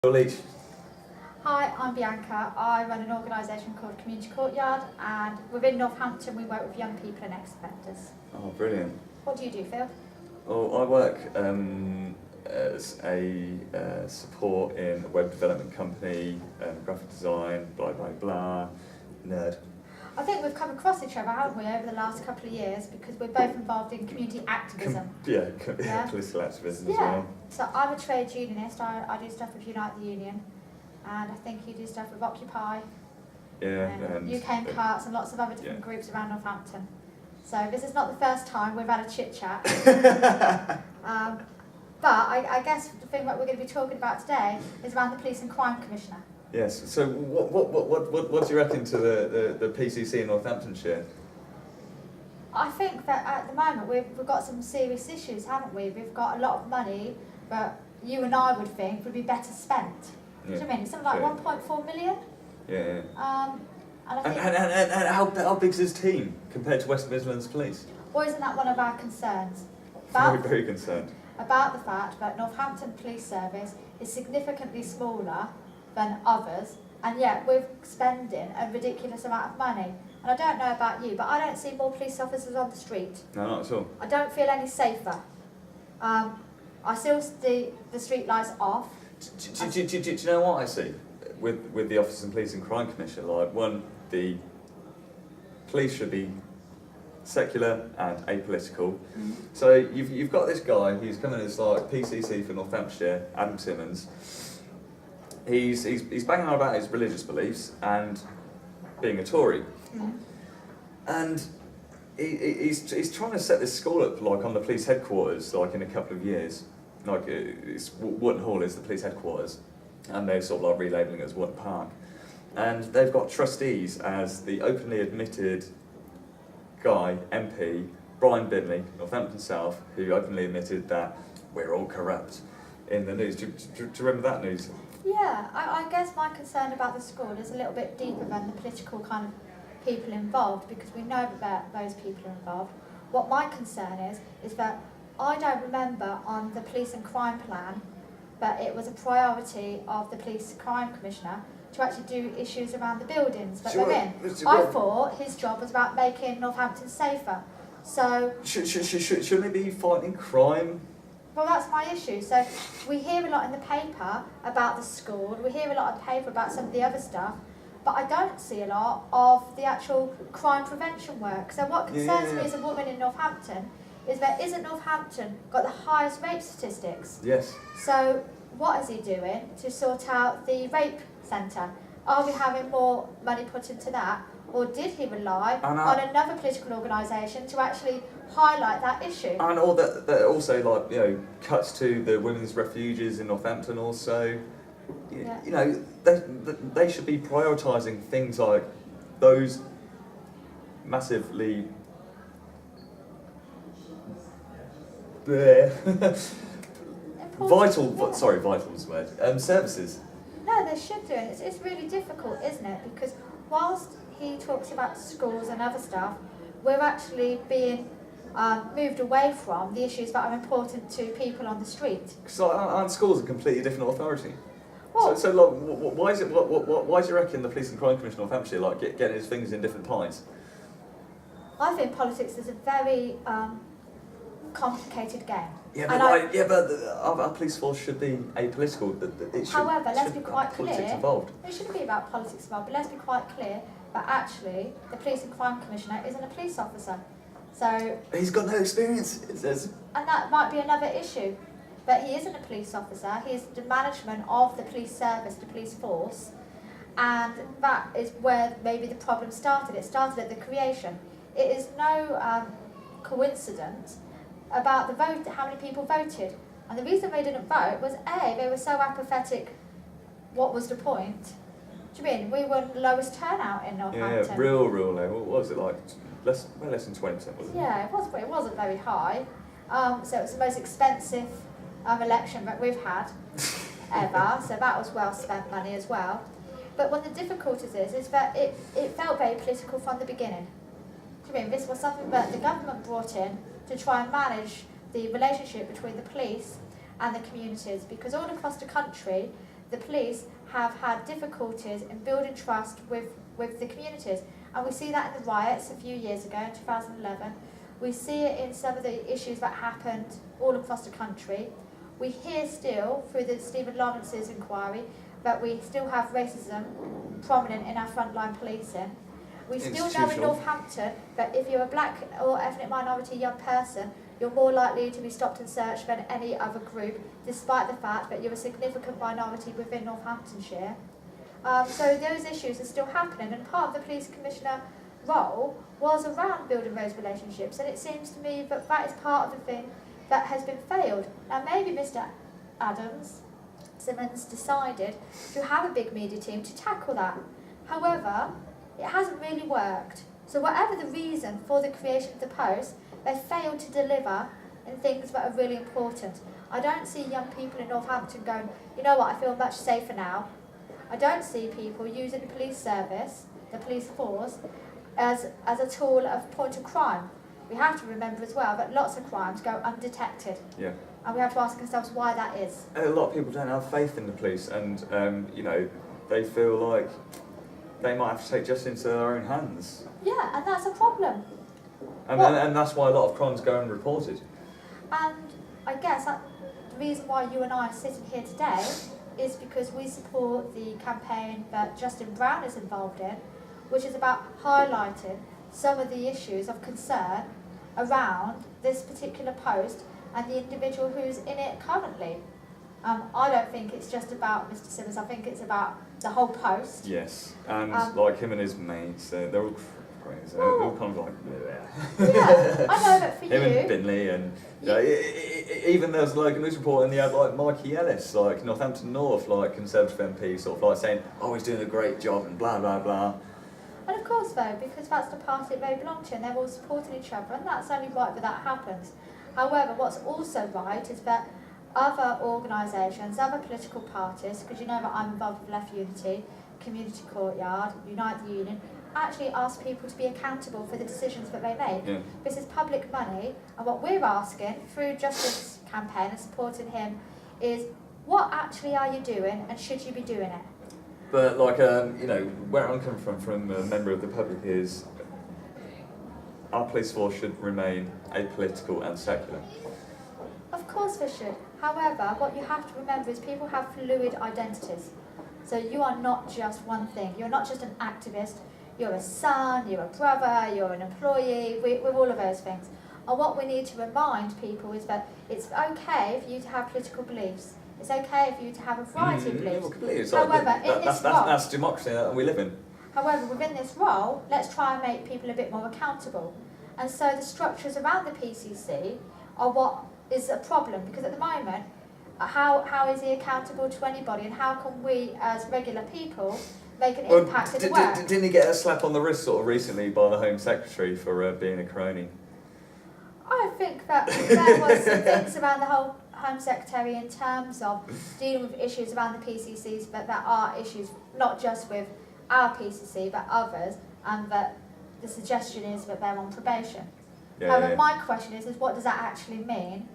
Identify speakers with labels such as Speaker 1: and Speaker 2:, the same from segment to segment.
Speaker 1: Hi, I'm Bianca. I run an organisation called Community Courtyard, and within Northampton we work with young people and ex-offenders.
Speaker 2: Oh, brilliant.
Speaker 1: What do you do, Phil?
Speaker 2: Well, I work as a support in a web development company, graphic design, blah, blah, blah, nerd.
Speaker 1: I think we've come across each other, haven't we, over the last couple of years, because we're both involved in community activism.
Speaker 2: Political activism as well.
Speaker 1: So I'm a trade unionist. I do stuff with Unite the Union, and I think you do stuff with Occupy,
Speaker 2: and
Speaker 1: UK and Carts, and lots of other different groups around Northampton. So this is not the first time we've had a chit-chat. But I guess the thing that we're going to be talking about today is around the Police and Crime Commissioner.
Speaker 2: Yes, so what do you reckon to the PCC in Northamptonshire?
Speaker 1: I think that at the moment we've got some serious issues, haven't we? We've got a lot of money, but you and I would think would be better spent. Do you know what I mean? Something like 1.4 million?
Speaker 2: Yeah.
Speaker 1: And
Speaker 2: how big is his team compared to West Midlands Police?
Speaker 1: Well, isn't that one of our concerns?
Speaker 2: Very concerned.
Speaker 1: About the fact that Northampton Police Service is significantly smaller than others, and yet we're spending a ridiculous amount of money. And I don't know about you, but I don't see more police officers on the street.
Speaker 2: No, not at all.
Speaker 1: I don't feel any safer. I still see the street lights off.
Speaker 2: Do you know what I see with the Office and Police and Crime Commission? Like, one, the police should be secular and apolitical.
Speaker 1: Mm-hmm.
Speaker 2: So you've got this guy who's coming as like PCC for Northamptonshire, Adam Simmons. He's banging on about his religious beliefs and being a Tory, and he's trying to set this school up like on the police headquarters, like in a couple of years. Like Wootton Hall is the police headquarters, and they're sort of like relabelling it as Wootton Park, and they've got trustees as the openly admitted guy, MP, Brian Bidley, Northampton South, who openly admitted that we're all corrupt in the news. Do you remember that news?
Speaker 1: Yeah, I guess my concern about the school is a little bit deeper than the political kind of people involved, because we know that those people are involved. What my concern is that I don't remember on the Police and Crime Plan that it was a priority of the Police Crime Commissioner to actually do issues around the buildings that they're in. I thought his job was about making Northampton safer. So
Speaker 2: shouldn't he be fighting crime?
Speaker 1: Well, that's my issue. So we hear a lot in the paper about the school, we hear a lot in the paper about some of the other stuff, but I don't see a lot of the actual crime prevention work. So what concerns me as a woman in Northampton is that isn't Northampton got the highest rape statistics?
Speaker 2: Yes.
Speaker 1: So what is he doing to sort out the rape centre? Are we having more money put into that? Or did he rely on another political organisation to actually highlight that issue?
Speaker 2: And all that also, like, you know, cuts to the women's refuges in Northampton also. You know, they should be prioritising things like those massively vital services.
Speaker 1: No, they should do it. It's really difficult, isn't it? Because whilst he talks about schools and other stuff, we're actually being moved away from the issues that are important to people on the street.
Speaker 2: Because aren't schools a completely different authority?
Speaker 1: Well,
Speaker 2: so like, why do you reckon the Police and Crime Commission of Northamptonshire like getting his fingers in different pies?
Speaker 1: I think politics is a very complicated game.
Speaker 2: Yeah, but our police force should be apolitical.
Speaker 1: However, let's be quite clear.
Speaker 2: Politics involved.
Speaker 1: It shouldn't be about politics involved, but let's be quite clear that actually the Police and Crime Commissioner isn't a police officer. So
Speaker 2: he's got no experience, it says.
Speaker 1: And that might be another issue. But he isn't a police officer, he is the management of the police service, the police force, and that is where maybe the problem started. It started at the creation. It is no coincidence about the vote, how many people voted. And the reason they didn't vote was A, they were so apathetic. What was the point? Do you mean we were the lowest turnout in Northampton?
Speaker 2: Yeah, real low. What was it like? Less than 20%, wasn't it?
Speaker 1: Yeah, it was, but it wasn't very high. So it was the most expensive election that we've had ever. So that was well spent money as well. But one of the difficulties is that it felt very political from the beginning. Do you mean this was something that the government brought in to try and manage the relationship between the police and the communities, because all across the country the police have had difficulties in building trust with the communities. And we see that in the riots a few years ago in 2011. We see it in some of the issues that happened all across the country. We hear still, through the Stephen Lawrence's inquiry, that we still have racism prominent in our frontline policing. We still know in Northampton that if you're a black or ethnic minority young person, you're more likely to be stopped and searched than any other group, despite the fact that you're a significant minority within Northamptonshire. So those issues are still happening, and part of the police commissioner role was around building those relationships, and it seems to me that that is part of the thing that has been failed. Now maybe Mr. Simmons decided to have a big media team to tackle that. However, it hasn't really worked. So whatever the reason for the creation of the post, they failed to deliver in things that are really important. I don't see young people in Northampton going, you know what, I feel much safer now. I don't see people using the police service, the police force, as a tool of point of crime. We have to remember as well that lots of crimes go undetected.
Speaker 2: Yeah.
Speaker 1: And we have to ask ourselves why that is.
Speaker 2: And a lot of people don't have faith in the police, and they feel like they might have to take justice into their own hands.
Speaker 1: Yeah, and that's a problem.
Speaker 2: And that's why a lot of crimes go unreported.
Speaker 1: And I guess the reason why you and I are sitting here today is because we support the campaign that Justin Brown is involved in, which is about highlighting some of the issues of concern around this particular post and the individual who's in it currently. I don't think it's just about Mr. Simmons, I think it's about the whole post.
Speaker 2: Yes, and like him and his mates, they're all crazy. They're all kind of like,
Speaker 1: yeah, I know that for
Speaker 2: him
Speaker 1: you.
Speaker 2: and Binley, and even there's like a news report, and they had like Mikey Ellis, like Northampton North, like Conservative MP, sort of like saying, oh, he's doing a great job, and blah blah blah.
Speaker 1: And of course though, because that's the party they belong to, and they're all supporting each other, and that's only right that that happens. However, what's also right is that other organisations, other political parties, because you know that I'm involved with Left Unity, Community Courtyard, Unite the Union, actually ask people to be accountable for the decisions that they make.
Speaker 2: Yeah.
Speaker 1: This is public money, and what we're asking through Justin's campaign and supporting him is, what actually are you doing, and should you be doing it?
Speaker 2: But like, where I'm coming from a member of the public is, our police force should remain apolitical and secular.
Speaker 1: Of course they should. However, what you have to remember is people have fluid identities. So you are not just one thing. You're not just an activist. You're a son, you're a brother, you're an employee, we're all of those things. And what we need to remind people is that it's okay for you to have political beliefs. It's okay for you to have a variety of beliefs. However,
Speaker 2: that's democracy that we live in.
Speaker 1: However, within this role, let's try and make people a bit more accountable. And so the structures around the PCC are what is a problem, because at the moment, how is he accountable to anybody, and how can we as regular people make an impact in the work?
Speaker 2: Didn't he get a slap on the wrist sort of recently by the Home Secretary for being a crony?
Speaker 1: I think that there was some things around the whole Home Secretary in terms of dealing with issues around the PCCs, but there are issues not just with our PCC but others, and that the suggestion is that they're on probation. However, my question is what does that actually mean,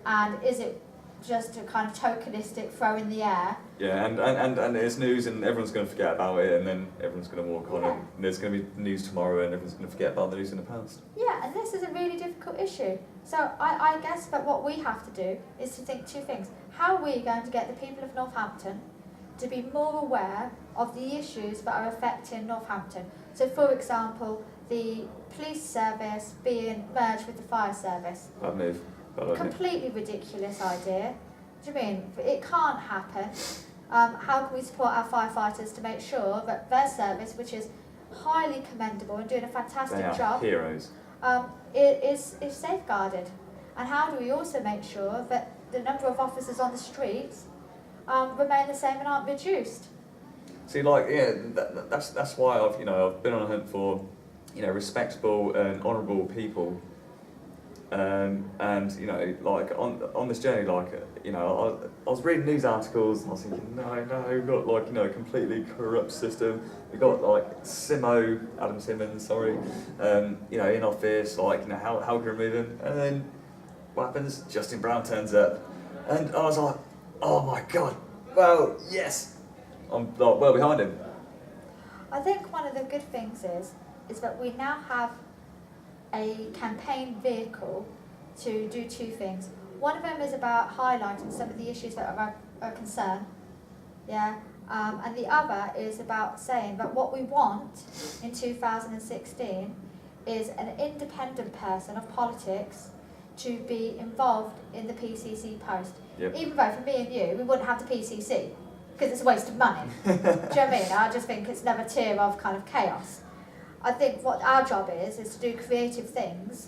Speaker 1: and is it just a kind of tokenistic throw in the air?
Speaker 2: Yeah, and it's news, and everyone's going to forget about it, and then everyone's going to walk on, and there's going to be news tomorrow, and everyone's going to forget about the news in the past.
Speaker 1: Yeah, and this is a really difficult issue. So I guess that what we have to do is to think two things. How are we going to get the people of Northampton to be more aware of the issues that are affecting Northampton? So, for example, the police service being merged with the fire service.
Speaker 2: Bad move.
Speaker 1: Completely ridiculous idea. Do you mean it can't happen? How can we support our firefighters to make sure that their service, which is highly commendable and doing a fantastic job,
Speaker 2: heroes,
Speaker 1: is safeguarded? And how do we also make sure that the number of officers on the streets remain the same and aren't reduced?
Speaker 2: See, that's why I've been on a hunt for respectable and honourable people. And on this journey, I was reading news articles and I was thinking, no, not a completely corrupt system. We got Adam Simmons, in office, how can we remove him? And then what happens? Justin Brown turns up, and I was like, oh my God, Well, yes. I'm like, well behind him.
Speaker 1: I think one of the good things is that we now have a campaign vehicle to do two things. One of them is about highlighting some of the issues that are a concern, yeah, and the other is about saying that what we want in 2016 is an independent person of politics to be involved in the PCC post.
Speaker 2: Yep.
Speaker 1: Even though for me and you, we wouldn't have the PCC because it's a waste of money. Do you know what I mean? I just think it's another tier of kind of chaos. I think what our job is to do creative things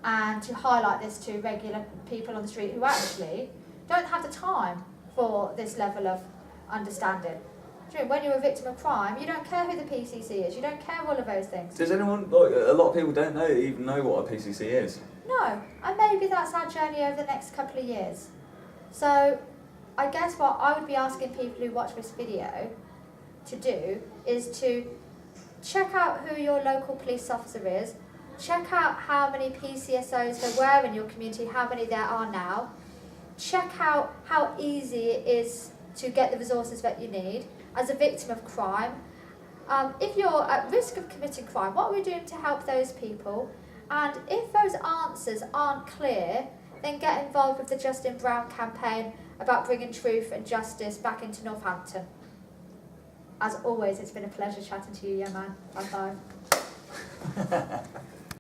Speaker 1: and to highlight this to regular people on the street who actually don't have the time for this level of understanding. Do you know, when you're a victim of crime, you don't care who the PCC is, you don't care all of those things.
Speaker 2: Does anyone, like, a lot of people don't even know what a PCC is?
Speaker 1: No, and maybe that's our journey over the next couple of years. So I guess what I would be asking people who watch this video to do is to check out who your local police officer is, check out how many PCSOs there were in your community, how many there are now, check out how easy it is to get the resources that you need as a victim of crime. If you're at risk of committing crime, what are we doing to help those people? And if those answers aren't clear, then get involved with the Justin Brown campaign about bringing truth and justice back into Northampton. As always, it's been a pleasure chatting to you, young man. Bye-bye.